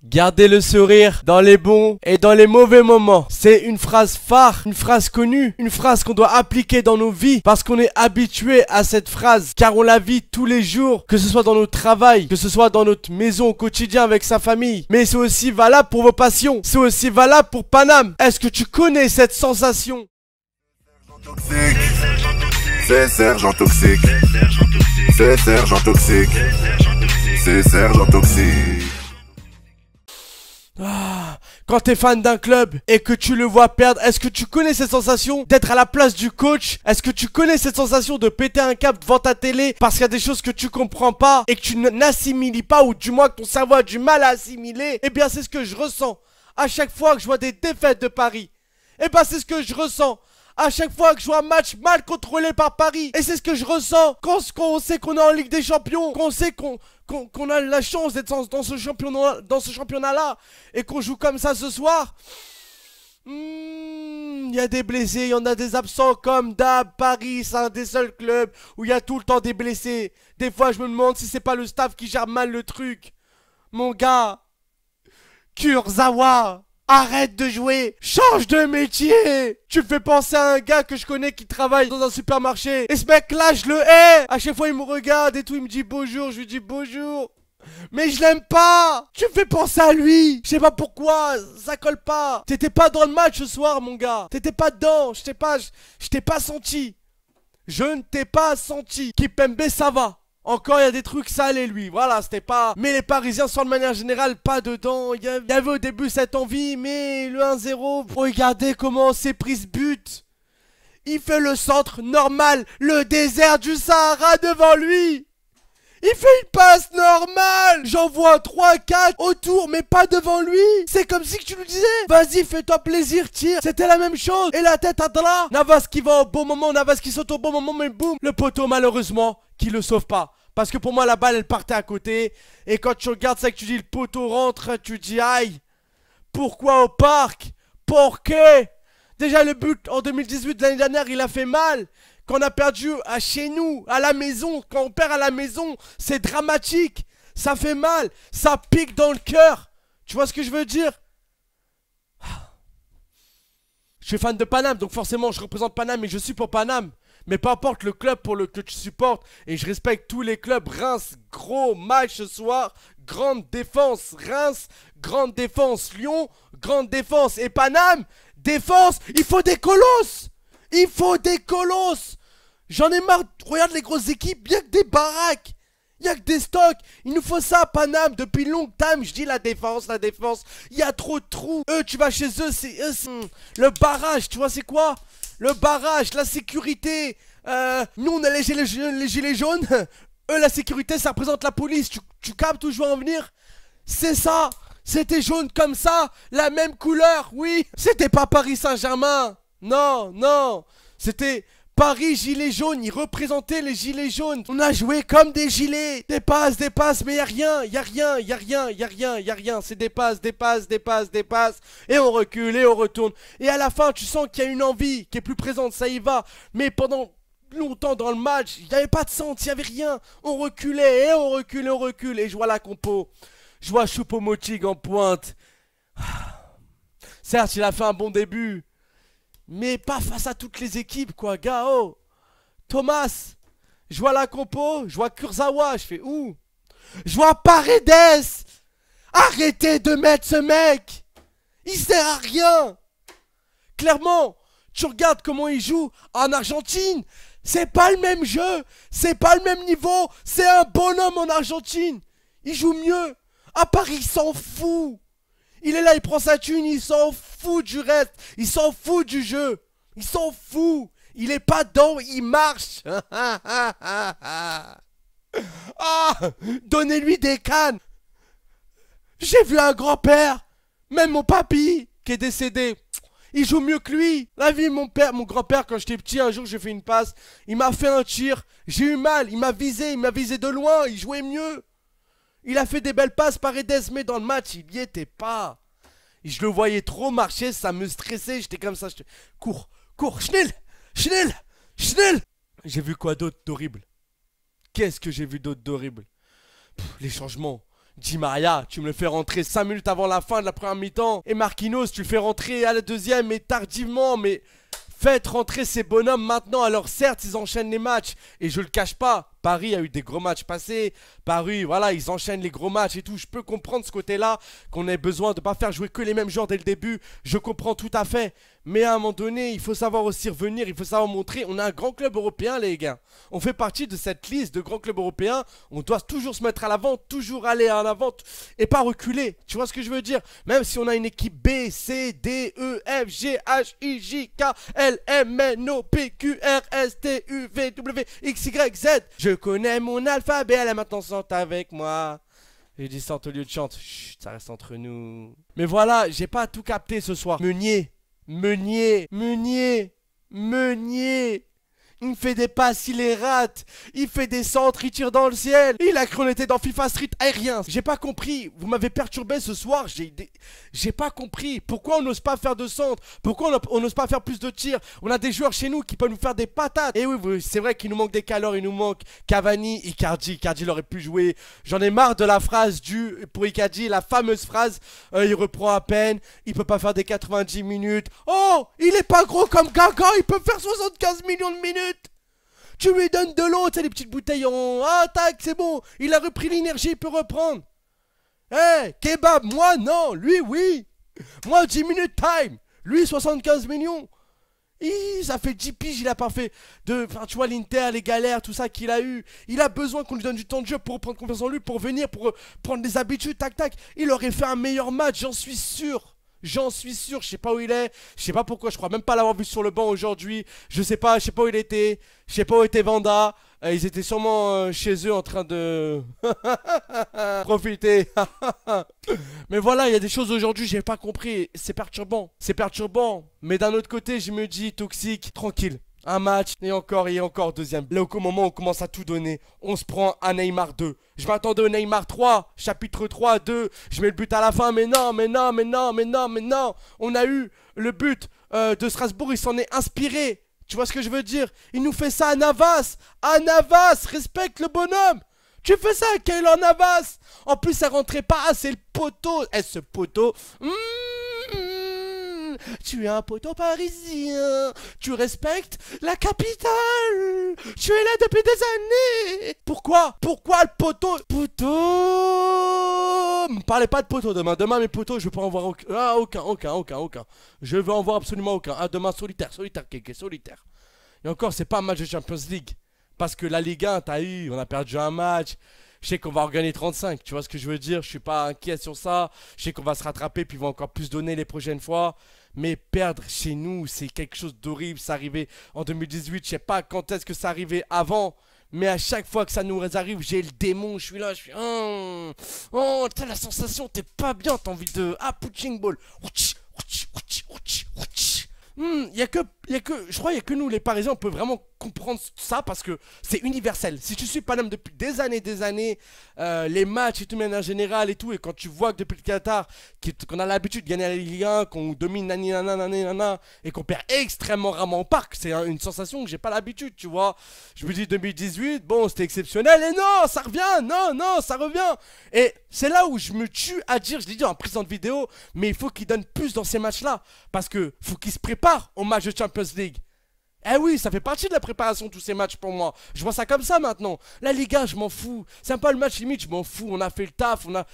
Gardez le sourire dans les bons et dans les mauvais moments. C'est une phrase phare, une phrase connue, une phrase qu'on doit appliquer dans nos vies parce qu'on est habitué à cette phrase, car on la vit tous les jours, que ce soit dans notre travail, que ce soit dans notre maison au quotidien avec sa famille. Mais c'est aussi valable pour vos passions, c'est aussi valable pour Paname. Est-ce que tu connais cette sensation? C'est Sergent Toxique. C'est Sergent Toxique. C'est Sergent Toxique. Quand t'es fan d'un club et que tu le vois perdre, est-ce que tu connais cette sensation d'être à la place du coach? Est-ce que tu connais cette sensation de péter un câble devant ta télé parce qu'il y a des choses que tu comprends pas et que tu n'assimiles pas, ou du moins que ton cerveau a du mal à assimiler? Eh bien c'est ce que je ressens à chaque fois que je vois des défaites de Paris. Eh bien c'est ce que je ressens à chaque fois que je vois un match mal contrôlé par Paris. Et c'est ce que je ressens quand on sait qu'on est en Ligue des Champions, qu'on sait qu'on a la chance d'être dans ce championnat-là, et qu'on joue comme ça ce soir. Il y a des blessés, il y en a des absents comme d'hab. Paris, c'est un des seuls clubs où il y a tout le temps des blessés. Des fois, je me demande si c'est pas le staff qui gère mal le truc. Mon gars, Kurzawa, arrête de jouer, change de métier. Tu fais penser à un gars que je connais qui travaille dans un supermarché. Et ce mec là, je le hais. À chaque fois il me regarde et tout, il me dit bonjour, je lui dis bonjour. Mais je l'aime pas. Tu me fais penser à lui. Je sais pas pourquoi, ça colle pas. T'étais pas dans le match ce soir mon gars. T'étais pas dedans, je t'ai pas senti. Je ne t'ai pas senti. Kipembe ça va. Encore il y a des trucs salés lui, voilà, c'était pas... Mais les Parisiens sont de manière générale pas dedans. Il y avait au début cette envie, mais le 1-0, regardez comment on s'est pris ce but. Il fait le centre normal, le désert du Sahara devant lui. Il fait une passe normale. J'en vois 3-4 autour, mais pas devant lui. C'est comme si tu lui disais, vas-y, fais-toi plaisir, tire. C'était la même chose. Et la tête à Dra. Navas qui va au bon moment, Navas qui saute au bon moment, mais boum. Le poteau, malheureusement, qui le sauve pas. Parce que pour moi, la balle, elle partait à côté. Et quand tu regardes ça, que tu dis le poteau rentre, tu dis aïe. Pourquoi au parc? Pourquoi? Déjà, le but en 2018 de l'année dernière, il a fait mal. Quand on a perdu à chez nous, à la maison, quand on perd à la maison, c'est dramatique. Ça fait mal. Ça pique dans le cœur. Tu vois ce que je veux dire? Je suis fan de Paname, donc forcément, je représente Paname et je suis pour Paname. Mais peu importe le club que tu supportes, et je respecte tous les clubs. Reims, gros match ce soir, grande défense. Reims, grande défense. Lyon, grande défense. Et Paname, défense, il faut des colosses. Il faut des colosses. J'en ai marre, regarde les grosses équipes, y'a que des baraques. Y'a que des stocks. Il nous faut ça à Paname depuis long time. Je dis la défense. Il y a trop de trous. Eux, tu vas chez eux, c'est le barrage, tu vois c'est quoi? Le barrage, la sécurité. Nous, on a les gilets jaunes. Eux, la sécurité, ça représente la police. Tu captes où je veux en venir? C'est ça. C'était jaune comme ça. La même couleur, oui. C'était pas Paris Saint-Germain. Non, non. C'était Paris gilets jaunes. Ils représentaient les gilets jaunes. On a joué comme des gilets. Des passes, mais y a rien. C'est des passes. Et on recule et on retourne. Et à la fin, tu sens qu'il y a une envie qui est plus présente. Ça y va. Mais pendant longtemps dans le match, il n'y avait pas de centre, il n'y avait rien. On reculait et on recule. Et je vois la compo. Je vois Choupo-Moting en pointe. Certes, il a fait un bon début. Mais pas face à toutes les équipes, quoi, gars. Oh. Thomas. Je vois la compo. Je vois Kurzawa. Je fais où? Je vois Paredes. Arrêtez de mettre ce mec. Il sert à rien. Clairement, tu regardes comment il joue en Argentine. C'est pas le même jeu. C'est pas le même niveau. C'est un bonhomme en Argentine. Il joue mieux. À Paris, il s'en fout. Il est là, il prend sa thune, il s'en fout du reste. Il s'en fout du jeu. Il s'en fout. Il est pas dedans, il marche. Donnez-lui des cannes. J'ai vu un grand-père, même mon papy, qui est décédé. Il joue mieux que lui. La vie, mon grand-père, quand j'étais petit, un jour, j'ai fait une passe. Il m'a fait un tir. J'ai eu mal. Il m'a visé de loin. Il jouait mieux. Il a fait des belles passes, Paredes, mais dans le match, il y était pas. Et je le voyais trop marcher, ça me stressait. J'étais comme ça. Cours, schnell. J'ai vu quoi d'autre d'horrible? Qu'est-ce que j'ai vu d'autre d'horrible? Les changements. Di Maria, tu me le fais rentrer 5 minutes avant la fin de la première mi-temps. Et Marquinhos, tu le fais rentrer à la deuxième, mais tardivement, mais... Faites rentrer ces bonhommes maintenant. Alors certes, ils enchaînent les matchs. Et je le cache pas, Paris a eu des gros matchs passés. Paris, voilà, ils enchaînent les gros matchs et tout. Je peux comprendre ce côté-là, qu'on ait besoin de ne pas faire jouer que les mêmes joueurs dès le début. Je comprends tout à fait. Mais à un moment donné, il faut savoir aussi revenir. Il faut savoir montrer. On a un grand club européen, les gars. On fait partie de cette liste de grands clubs européens. On doit toujours se mettre à l'avant, toujours aller en avant et pas reculer. Tu vois ce que je veux dire? Même si on a une équipe B, C, D, E, F, G, H, I, J, K, L, M, N, O, P, Q, R, S, T, U, V, W, X, Y, Z. Je connais mon alphabet, là maintenant chante avec moi. J'ai dit chante au lieu de chante. Chut, ça reste entre nous. Mais voilà, j'ai pas tout capté ce soir. Meunier. Il me fait des passes, il les rate. Il fait des centres, il tire dans le ciel. Il a cru qu'on était dans FIFA Street aérien. J'ai pas compris. Vous m'avez perturbé ce soir. J'ai pas compris. Pourquoi on n'ose pas faire de centre? Pourquoi on n'ose pas faire plus de tirs? On a des joueurs chez nous qui peuvent nous faire des patates. Et oui, c'est vrai qu'il nous manque des calors. Il nous manque Cavani, Icardi. Icardi, il aurait pu jouer. J'en ai marre de la phrase pour Icardi. La fameuse phrase. Il reprend à peine. Il peut pas faire des 90 minutes. Oh, il est pas gros comme Gaga. Il peut faire 75 millions de minutes. Tu lui donnes de l'eau, tu sais, les petites bouteilles en... Ah, tac, c'est bon. Il a repris l'énergie, il peut reprendre. Eh, kebab, moi, non. Lui, oui. Moi, 10 minutes time. Lui, 75 millions. Ça fait 10 piges, il a pas fait de... Enfin, tu vois, l'Inter, les galères, tout ça qu'il a eu. Il a besoin qu'on lui donne du temps de jeu pour prendre confiance en lui, pour venir, pour prendre des habitudes, tac, tac. Il aurait fait un meilleur match, j'en suis sûr. J'en suis sûr, je sais pas où il est, je sais pas pourquoi, je crois même pas l'avoir vu sur le banc aujourd'hui, je sais pas où il était, je sais pas où était Vanda, ils étaient sûrement chez eux en train de profiter. Mais voilà, il y a des choses aujourd'hui, j'ai pas compris, c'est perturbant, mais d'un autre côté, je me dis, toxique, tranquille. Un match, et encore deuxième. Là, au moment où on commence à tout donner, on se prend à Neymar 2. Je m'attendais au Neymar 3, chapitre 3, 2. Je mets le but à la fin, mais non. On a eu le but de Strasbourg, il s'en est inspiré. Tu vois ce que je veux dire? Il nous fait ça à Navas. À Navas, respecte le bonhomme. Tu fais ça à Keylor Navas. En plus, ça rentrait pas. Ah, c'est le poteau. Ce poteau. Tu es un poteau parisien, tu respectes la capitale, tu es là depuis des années. Pourquoi le poteau? Me parlez pas de poteau demain. Demain, mes poteaux, je veux pas en voir aucun. Ah, aucun. Je veux en voir absolument aucun. Ah, demain, solitaire, Kéké, solitaire. Et encore, c'est pas un match de Champions League. Parce que la Ligue 1, on a perdu un match. Je sais qu'on va en gagner 35, tu vois ce que je veux dire? Je suis pas inquiet sur ça. Je sais qu'on va se rattraper puis ils vont encore plus donner les prochaines fois. Mais perdre chez nous, c'est quelque chose d'horrible. Ça arrivait en 2018, je sais pas quand est-ce que ça arrivait avant. Mais à chaque fois que ça nous arrive, j'ai le démon, je suis là, oh, t'as la sensation, t'es pas bien, t'as envie de... Ah, punching ball. Je crois qu'il y a que nous les Parisiens on peut vraiment comprendre ça parce que c'est universel. Si tu suis Paname depuis des années, les matchs et tout de manière générale et tout, et quand tu vois que depuis le Qatar qu'on a l'habitude de gagner la Ligue 1, qu'on domine et qu'on perd extrêmement rarement au parc, c'est une sensation que j'ai pas l'habitude, tu vois. Je me dis 2018, bon c'était exceptionnel et non, ça revient, non, ça revient. Et c'est là où je me tue à dire, je l'ai dit en présente vidéo, mais il faut qu'il donne plus dans ces matchs-là parce que faut qu'il se prépare au match de Champions League. Eh oui, ça fait partie de la préparation tous ces matchs pour moi. Je vois ça comme ça maintenant. La Liga, je m'en fous. C'est un peu le match limite, je m'en fous. On a fait le taf, on a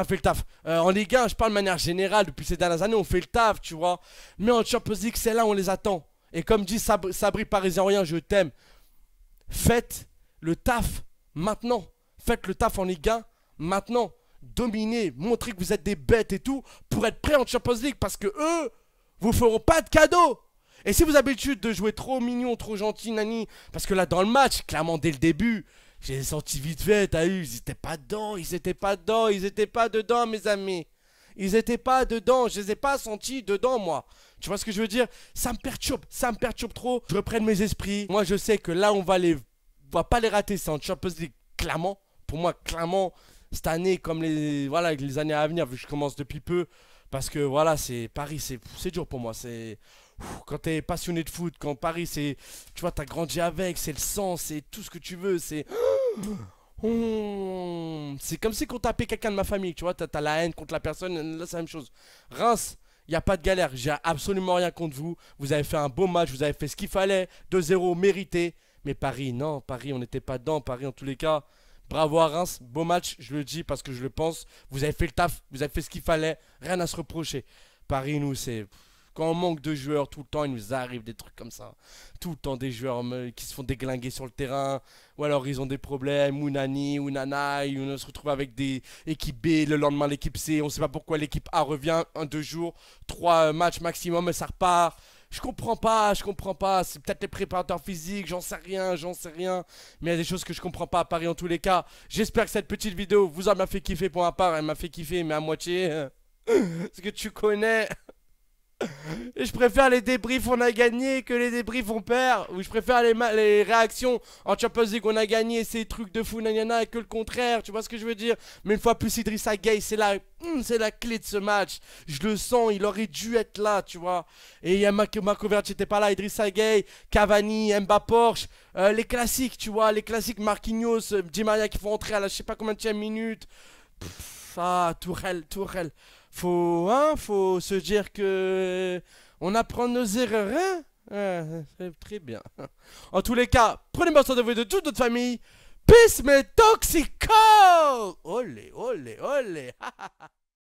fait le taf. En Liga, je parle de manière générale, depuis ces dernières années, on fait le taf, tu vois. Mais en Champions League, c'est là où on les attend. Et comme dit Sabri Parisien Rien, je t'aime. Faites le taf maintenant. Faites le taf en Ligue 1 maintenant. Dominez, montrez que vous êtes des bêtes et tout pour être prêts en Champions League parce que eux vous feront pas de cadeaux. Et si vous avez l'habitude de jouer trop mignon, trop gentil, nani, parce que là dans le match, clairement dès le début, j'ai senti vite fait, t'as vu, ils étaient pas dedans, mes amis. Ils étaient pas dedans, je les ai pas sentis dedans moi. Tu vois ce que je veux dire? Ça me perturbe trop. Je reprenne mes esprits. Moi je sais que là on va pas les rater, c'est en Champions League, clairement. Pour moi, clairement, cette année comme les années à venir, vu que je commence depuis peu. Parce que voilà, c'est Paris, c'est dur pour moi. C'est quand t'es passionné de foot, quand Paris, c'est, tu vois, t'as grandi avec, c'est le sang, c'est tout ce que tu veux, c'est C'est comme si qu'on tapait quelqu'un de ma famille, tu vois, t'as la haine contre la personne, là c'est la même chose. Reims, il n'y a pas de galère, j'ai absolument rien contre vous. Vous avez fait un beau match, vous avez fait ce qu'il fallait, 2-0 mérité. Mais Paris, non, Paris, on n'était pas dedans, Paris en tous les cas. Bravo à Reims, beau match, je le dis parce que je le pense. Vous avez fait le taf, vous avez fait ce qu'il fallait, rien à se reprocher. Paris, nous, c'est... Quand on manque de joueurs tout le temps, il nous arrive des trucs comme ça. Tout le temps des joueurs qui se font déglinguer sur le terrain. Ou alors ils ont des problèmes, ou Nani, ou Nanaï. Ou on se retrouve avec des équipes B, le lendemain l'équipe C. On ne sait pas pourquoi l'équipe A revient 1-2 jours. 3 matchs maximum et ça repart. Je comprends pas. C'est peut-être les préparateurs physiques, j'en sais rien. Mais il y a des choses que je comprends pas à Paris en tous les cas. J'espère que cette petite vidéo vous a fait kiffer pour ma part. Elle m'a fait kiffer, mais à moitié. Parce que tu connais. Et je préfère les débriefs on a gagné que les débriefs on perd. Ou je préfère les réactions en Champions League on a gagné, ces trucs de fou nanana, que le contraire, tu vois ce que je veux dire. Mais une fois plus Idrissa Gueye, c'est la clé de ce match. Je le sens, il aurait dû être là, tu vois. Et il y a Marco Verratti n'était pas là, Idrissa Gueye, Cavani, Mbappé, Porsche, les classiques, tu vois, les classiques Marquinhos, Di Maria qui font entrer à la je sais pas combien de minutes. Tourelle. Faut se dire que on apprend nos erreurs, hein. C'est très bien. En tous les cas, prenez soin de vous et de toute notre famille. Peace, mes toxicos. Olé.